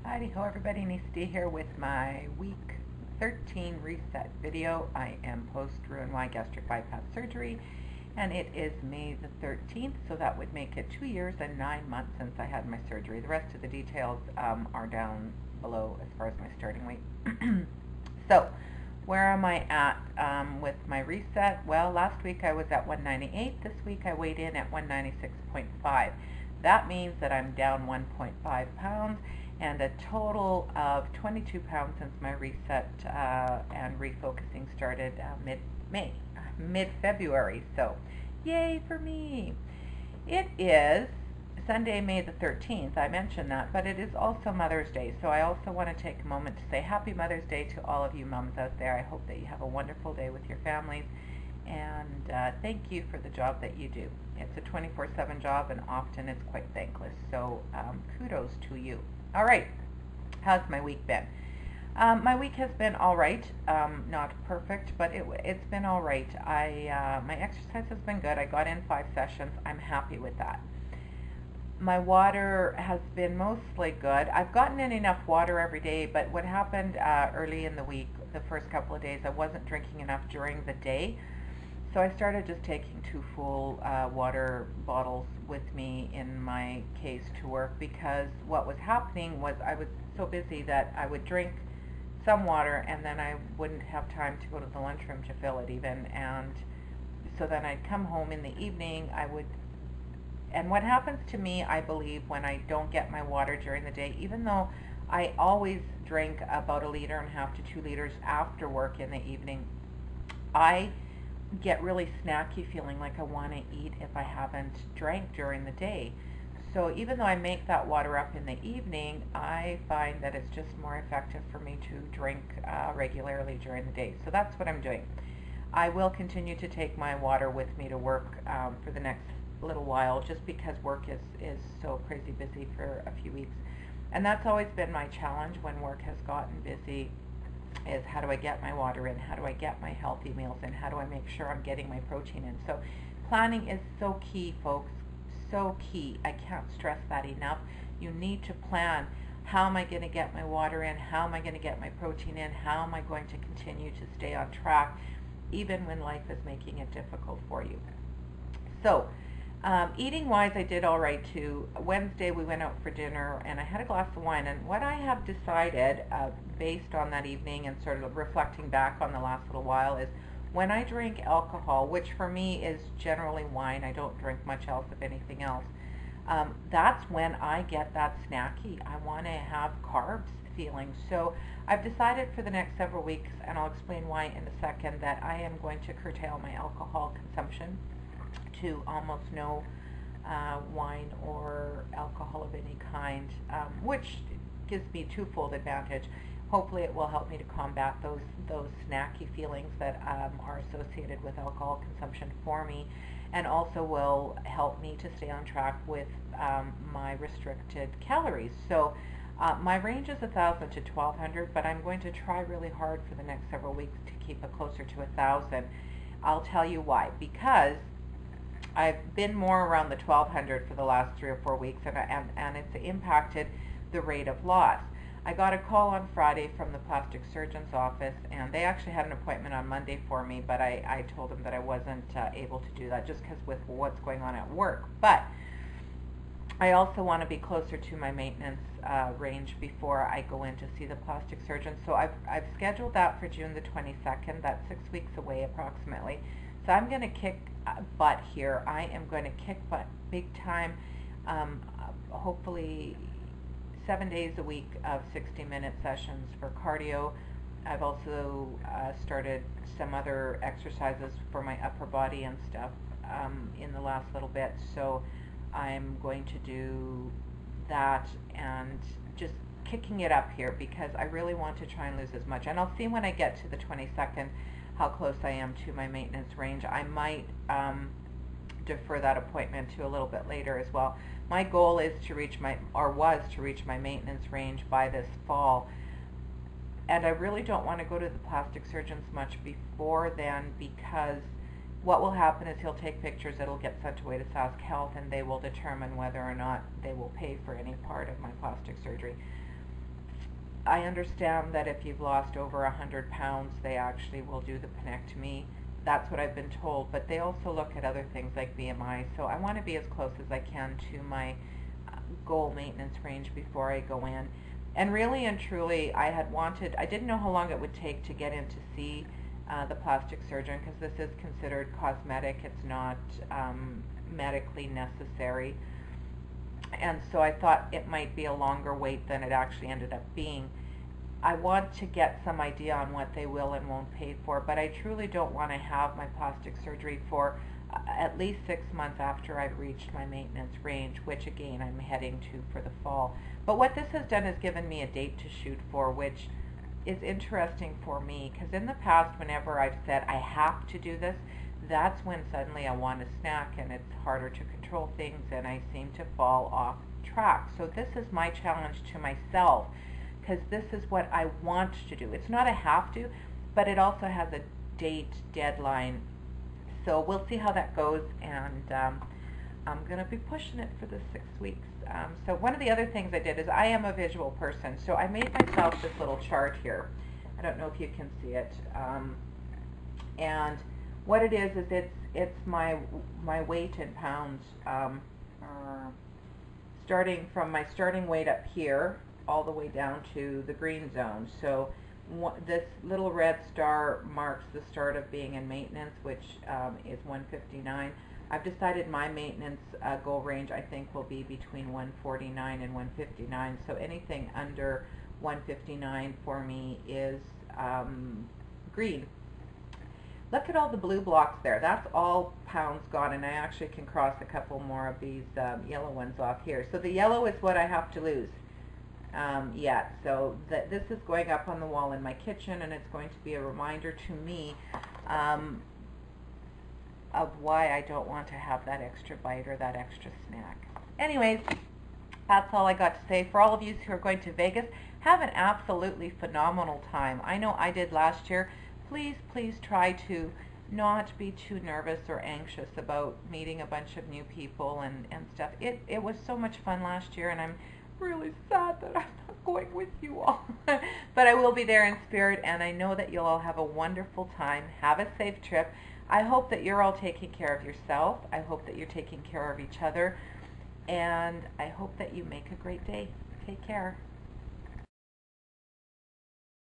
Heidi ho everybody, Nisty here with my week 13 reset video. I am post RNY Gastric Bypass Surgery and it is May the 13th, so that would make it 2 years and 9 months since I had my surgery. The rest of the details are down below as far as my starting weight. So where am I at with my reset? Well, last week I was at 198. This week I weighed in at 196.5. That means that I'm down 1.5 pounds and a total of 22 pounds since my reset and refocusing started mid-February. So, yay for me! It is Sunday, May the 13th. I mentioned that, but it is also Mother's Day. So I also want to take a moment to say Happy Mother's Day to all of you moms out there. I hope that you have a wonderful day with your families. And thank you for the job that you do. It's a 24/7 job, and often it's quite thankless. So kudos to you. All right, how's my week been? My week has been all right. Not perfect, but it's been all right. My exercise has been good. I got in 5 sessions. I'm happy with that. My water has been mostly good. I've gotten in enough water every day, but what happened early in the week, the first couple of days, I wasn't drinking enough during the day. So I started just taking 2 full water bottles with me in my case to work, because what was happening was I was so busy that I would drink some water and then I wouldn't have time to go to the lunchroom to fill it even, and so then I'd come home in the evening. And what happens to me, I believe, when I don't get my water during the day, even though I always drink about 1.5 liters to 2 liters after work in the evening, I get really snacky, feeling like I want to eat if I haven't drank during the day. So even though I make that water up in the evening, I find that it's just more effective for me to drink regularly during the day. So that's what I'm doing. I will continue to take my water with me to work for the next little while, just because work is so crazy busy for a few weeks. And that's always been my challenge when work has gotten busy, is how do I get my water in, how do I get my healthy meals in, how do I make sure I'm getting my protein in. So planning is so key, folks, so key. I can't stress that enough. You need to plan. How am I going to get my water in? How am I going to get my protein in? How am I going to continue to stay on track even when life is making it difficult for you? So eating wise, I did all right too. Wednesday we went out for dinner and I had a glass of wine, and what I have decided based on that evening and sort of reflecting back on the last little while is, when I drink alcohol, which for me is generally wine, I don't drink much else of anything else, that's when I get that snacky, I want to have carbs feeling. So I've decided for the next several weeks, and I'll explain why in a second, that I am going to curtail my alcohol consumption to almost no wine or alcohol of any kind, which gives me twofold advantage. Hopefully it will help me to combat those snacky feelings that are associated with alcohol consumption for me, and also will help me to stay on track with my restricted calories. So my range is 1,000 to 1,200, but I'm going to try really hard for the next several weeks to keep it closer to 1,000. I'll tell you why. Because I've been more around the 1,200 for the last 3 or 4 weeks, and it's impacted the rate of loss. I got a call on Friday from the plastic surgeon's office, and they actually had an appointment on Monday for me, but I told them that I wasn't able to do that just because with what's going on at work. But I also want to be closer to my maintenance range before I go in to see the plastic surgeon. So I've scheduled that for June the 22nd. That's 6 weeks away approximately. So I'm going to kick butt here. I am going to kick butt big time. Hopefully 7 days a week of 60-minute sessions for cardio. I've also started some other exercises for my upper body and stuff in the last little bit. So I'm going to do that and just kicking it up here, because I really want to try and lose as much. And I'll see when I get to the 22nd how close I am to my maintenance range. I might defer that appointment to a little bit later as well. My goal is to reach was to reach my maintenance range by this fall, and I really don't want to go to the plastic surgeons much before then, because what will happen is he'll take pictures, it'll get sent away to Sask Health, and they will determine whether or not they will pay for any part of my plastic surgery. I understand that if you've lost over 100 pounds, they actually will do the penectomy. That's what I've been told, but they also look at other things like BMI, so I want to be as close as I can to my goal maintenance range before I go in. And really and truly, I didn't know how long it would take to get in to see the plastic surgeon, because this is considered cosmetic. It's not medically necessary. And so I thought it might be a longer wait than it actually ended up being. I want to get some idea on what they will and won't pay for, but I truly don't want to have my plastic surgery for at least 6 months after I've reached my maintenance range, which again I'm heading to for the fall. But what this has done is given me a date to shoot for, which is interesting for me, because in the past, whenever I've said I have to do this, that's when suddenly I want to snack and it's harder to control things and I seem to fall off track. So this is my challenge to myself, because this is what I want to do. It's not a have to, but it also has a date deadline. So we'll see how that goes, and I'm going to be pushing it for the 6 weeks. So one of the other things I did is, I am a visual person, so I made myself this little chart here. I don't know if you can see it. And what it is it's my weight in pounds, starting from my starting weight up here all the way down to the green zone. So this little red star marks the start of being in maintenance, which is 159. I've decided my maintenance goal range, I think, will be between 149 and 159. So anything under 159 for me is green. Look at all the blue blocks there. That's all pounds gone, and I actually can cross a couple more of these yellow ones off here. So the yellow is what I have to lose yet. So this is going up on the wall in my kitchen, and it's going to be a reminder to me of why I don't want to have that extra bite or that extra snack. Anyways, that's all I got to say. For all of you who are going to Vegas, have an absolutely phenomenal time. I know I did last year. Please, please try to not be too nervous or anxious about meeting a bunch of new people and stuff. It was so much fun last year, and I'm really sad that I'm not going with you all. But I will be there in spirit, and I know that you'll all have a wonderful time. Have a safe trip. I hope that you're all taking care of yourself. I hope that you're taking care of each other. And I hope that you make a great day. Take care.